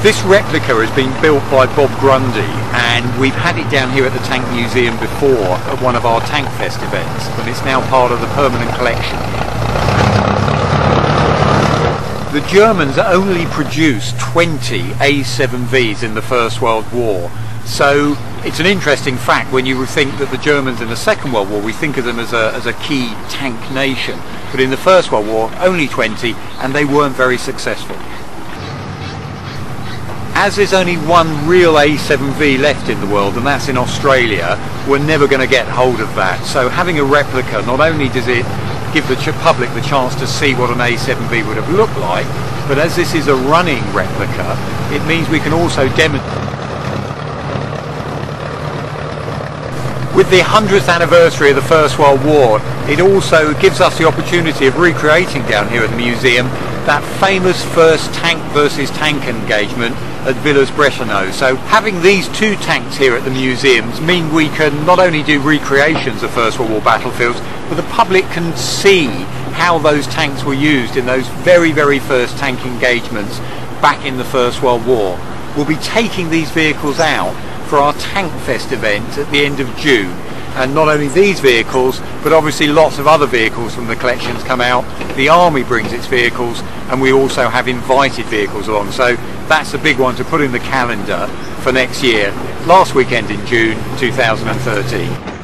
This replica has been built by Bob Grundy, and we've had it down here at the Tank Museum before at one of our Tank Fest events, and it's now part of the permanent collection. The Germans only produced 20 A7Vs in the First World War, so it's an interesting fact when you think that the Germans in the Second World War, we think of them as a key tank nation, but in the First World War only 20, and they weren't very successful. As there's only one real A7V left in the world, and that's in Australia, we're never going to get hold of that. So having a replica, not only does it give the public the chance to see what an A7V would have looked like, but as this is a running replica, it means we can also demonstrate. With the 100th anniversary of the First World War, it also gives us the opportunity of recreating down here at the museum that famous first tank versus tank engagement at Villers-Bretonneux. So having these two tanks here at the museums mean we can not only do recreations of First World War battlefields, but the public can see how those tanks were used in those very, very first tank engagements back in the First World War. We'll be taking these vehicles out for our Tank Fest event at the end of June. And not only these vehicles, but obviously lots of other vehicles from the collections come out. The Army brings its vehicles, and we also have invited vehicles along. So that's a big one to put in the calendar for next year, last weekend in June 2013.